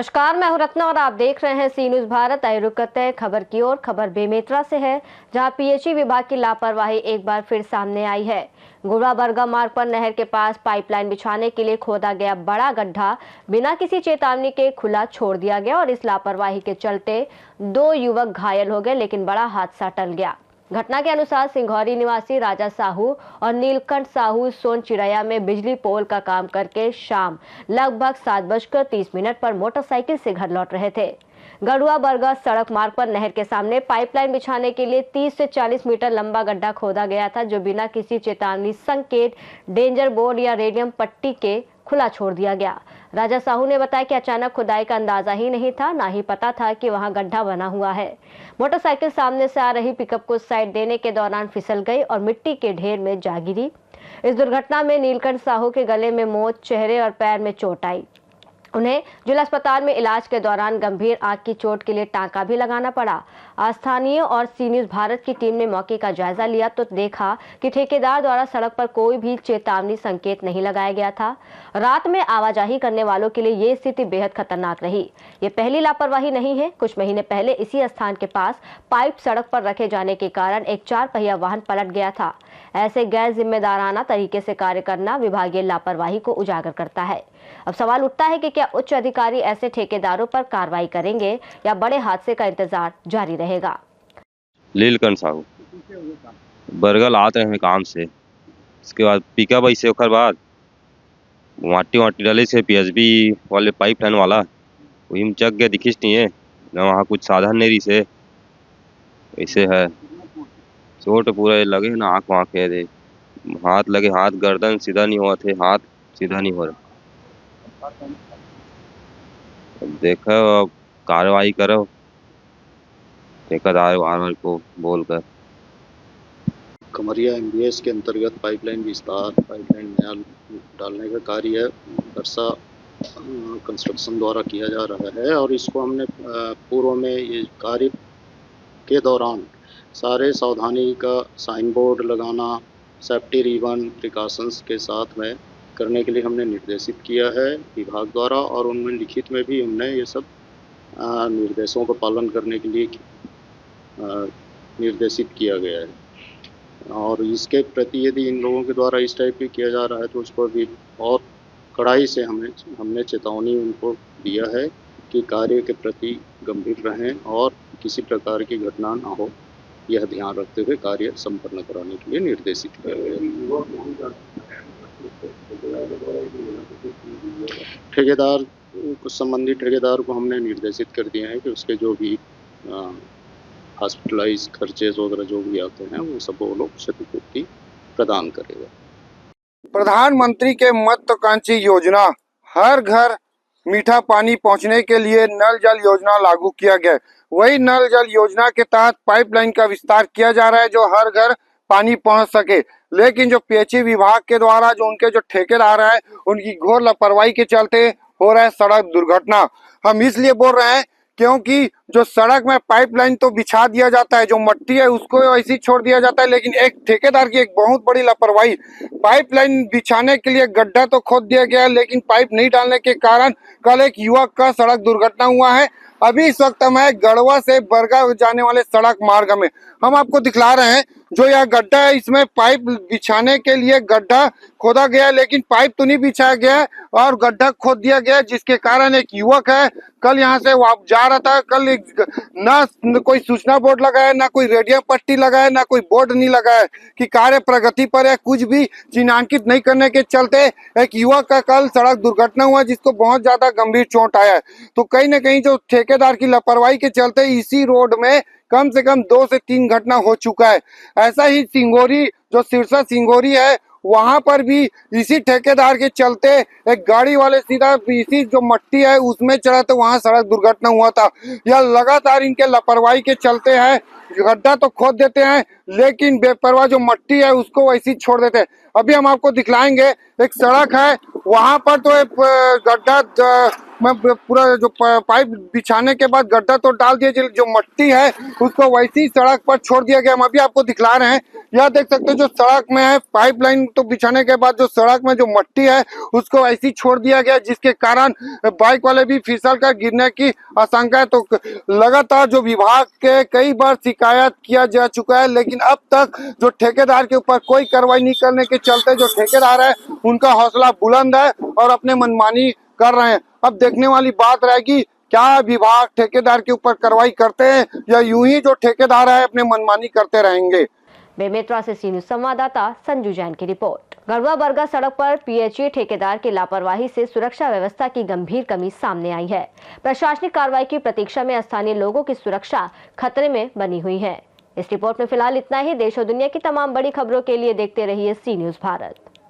नमस्कार, मैं हूं रत्ना और आप देख रहे हैं सी न्यूज भारत। आइए रुक करते हैं खबर की ओर। खबर बेमेतरा से है, जहां पीएचई विभाग की लापरवाही एक बार फिर सामने आई है। गुड़ा बरगा मार्ग पर नहर के पास पाइपलाइन बिछाने के लिए खोदा गया बड़ा गड्ढा बिना किसी चेतावनी के खुला छोड़ दिया गया और इस लापरवाही के चलते 2 युवक घायल हो गए, लेकिन बड़ा हादसा टल गया। घटना के अनुसार सिंघौरी निवासी राजा साहू और नीलकंठ साहू सोन चिड़ैया में बिजली पोल का काम करके शाम लगभग 7:30 पर मोटरसाइकिल से घर लौट रहे थे। गढ़ुआ बरगा सड़क मार्ग पर नहर के सामने पाइपलाइन बिछाने के लिए 30 से 40 मीटर लंबा गड्ढा खोदा गया था, जो बिना किसी चेतावनी संकेत, डेंजर बोर्ड या रेडियम पट्टी के खुला छोड़ दिया गया। राजा साहू ने बताया कि अचानक खुदाई का अंदाजा ही नहीं था, ना ही पता था कि वहां गड्ढा बना हुआ है। मोटरसाइकिल सामने से आ रही पिकअप को साइड देने के दौरान फिसल गई और मिट्टी के ढेर में जा गिरी। इस दुर्घटना में नीलकंठ साहू के गले में मोच, चेहरे और पैर में चोट आई। उन्हें जिला अस्पताल में इलाज के दौरान गंभीर आंख की चोट के लिए टांका भी लगाना पड़ा। स्थानीय और सी न्यूज भारत की टीम ने मौके का जायजा लिया तो देखा कि ठेकेदार द्वारा सड़क पर कोई भी चेतावनी संकेत नहीं लगाया गया था। रात में आवाजाही करने वालों के लिए ये स्थिति बेहद खतरनाक रही। ये पहली लापरवाही नहीं है। कुछ महीने पहले इसी स्थान के पास पाइप सड़क पर रखे जाने के कारण एक 4 पहिया वाहन पलट गया था। ऐसे गैर जिम्मेदाराना तरीके से कार्य करना विभागीय लापरवाही को उजागर करता है। अब सवाल उठता है कि क्या उच्च अधिकारी ऐसे ठेकेदारों पर कार्रवाई करेंगे या बड़े हादसे का इंतजार जारी रहेगा। लीलकंठ साहू बरगल आते हैं काम से, इसके बाद पिकअप ऐसे ओकर बाद माटी डाले से पीएचबी वाले पाइप लाइन वाला वही में चक गया, दिखिस नहीं है न वहाँ कुछ साधन नहीं रही से ऐसे है। चोट पूरा लगे ना, आँख वाँख है दे, हाथ लगे, हाथ गर्दन सीधा नहीं हुआ थे, हाथ सीधा नहीं हो रहा। अब देखो, अब कार्रवाई करो ठेकेदार को बोलकर। कमरिया एमबीएस के अंतर्गत पाइपलाइन विस्तार, पाइपलाइन नया डालने का कार्य वर्षा कंस्ट्रक्शन द्वारा किया जा रहा है और इसको हमने पूर्व में ये कार्य के दौरान सारे सावधानी का साइन बोर्ड लगाना, सेफ्टी रिबन प्रिकॉशंस के साथ में करने के लिए हमने निर्देशित किया है विभाग द्वारा, और उनमें लिखित में भी हमने ये सब निर्देशों का पालन करने के लिए निर्देशित किया गया है। और इसके प्रति यदि इन लोगों के द्वारा इस टाइप के किया जा रहा है तो उसको भी और कड़ाई से हमने चेतावनी उनको दिया है कि कार्य के प्रति गंभीर रहें और किसी प्रकार की घटना ना हो, यह ध्यान रखते हुए कार्य संपन्न कराने के लिए निर्देशित किया गया। ठेकेदार संबंधित ठेकेदार को हमने निर्देशित कर दिया है कि उसके जो भी हॉस्पिटलाइज खर्चे वगैरह जो भी आते हैं वो सब वो लोग क्षतिपूर्ति प्रदान करेगा। प्रधानमंत्री के महत्वाकांक्षी योजना हर घर मीठा पानी पहुंचने के लिए नल जल योजना लागू किया गया। वही नल जल योजना के तहत पाइपलाइन का विस्तार किया जा रहा है जो हर घर पानी पहुंच सके, लेकिन जो पीएचई विभाग के द्वारा जो उनके जो ठेकेदार है उनकी घोर लापरवाही के चलते हो रहा है सड़क दुर्घटना। हम इसलिए बोल रहे हैं क्योंकि जो सड़क में पाइपलाइन तो बिछा दिया जाता है, जो मट्टी है उसको ऐसे ही छोड़ दिया जाता है, लेकिन एक ठेकेदार की एक बहुत बड़ी लापरवाही, पाइपलाइन बिछाने के लिए गड्ढा तो खोद दिया गया है लेकिन पाइप नहीं डालने के कारण कल एक युवक का सड़क दुर्घटना हुआ है। अभी इस वक्त मैं गढ़वा से बरगा जाने वाले सड़क मार्ग में हम आपको दिखला रहे हैं। जो यह गड्ढा है इसमें पाइप बिछाने के लिए गड्ढा खोदा गया है, लेकिन पाइप तो नहीं बिछाया गया है और गड्ढा खोद दिया गया है, जिसके कारण एक युवक है कल यहाँ से जा रहा था। कल ना कोई सूचना बोर्ड लगा है, ना कोई रेडियम पट्टी लगा है, ना कोई बोर्ड नहीं लगा है कि कार्य प्रगति पर है, कुछ भी चिन्हांकित नहीं करने के चलते एक युवक का कल सड़क दुर्घटना हुआ जिसको बहुत ज्यादा गंभीर चोट आया है। तो कहीं ना कहीं जो ठेकेदार की लापरवाही के चलते इसी रोड में कम से कम 2 से 3 घटना हो चुका है। ऐसा ही सिंगोरी, जो सिरसा सिंगोरी है, वहां पर भी इसी ठेकेदार के चलते एक गाड़ी वाले सीधा इसी जो मट्टी है उसमें चढ़ा तो वहां सड़क दुर्घटना हुआ था। यह लगातार इनके लापरवाही के चलते है। गड्ढा तो खोद देते हैं लेकिन बेपरवाह जो मट्टी है उसको वैसी छोड़ देते हैं। अभी हम आपको दिखलाएंगे, एक सड़क है वहां पर तो एक गड्ढा मैं पूरा जो पाइप बिछाने के बाद गड्ढा तो डाल दिया, जो मट्टी है उसको वैसी सड़क पर छोड़ दिया गया। हम अभी आपको दिखला रहे हैं, यह देख सकते हो जो सड़क में है, पाइपलाइन तो बिछाने के बाद जो सड़क में जो मट्टी है उसको ऐसी छोड़ दिया गया, जिसके कारण बाइक वाले भी फिसल कर गिरने की आशंका है। तो लगातार जो विभाग के कई बार शिकायत किया जा चुका है, लेकिन अब तक जो ठेकेदार के ऊपर कोई कार्रवाई नहीं करने के चलते जो ठेकेदार है उनका हौसला बुलंद है और अपने मनमानी कर रहे हैं। अब देखने वाली बात रहेगी, क्या विभाग ठेकेदार के ऊपर कार्रवाई करते हैं या यूं ही जो ठेकेदार है अपने मनमानी करते रहेंगे। बेमेतरा से सी न्यूज़ संवाददाता संजू जैन की रिपोर्ट। गढ़वा बरगा सड़क पर पीएचई ठेकेदार की लापरवाही से सुरक्षा व्यवस्था की गंभीर कमी सामने आई है। प्रशासनिक कार्रवाई की प्रतीक्षा में स्थानीय लोगों की सुरक्षा खतरे में बनी हुई है। इस रिपोर्ट में फिलहाल इतना ही। देश और दुनिया की तमाम बड़ी खबरों के लिए देखते रहिए सी न्यूज़ भारत।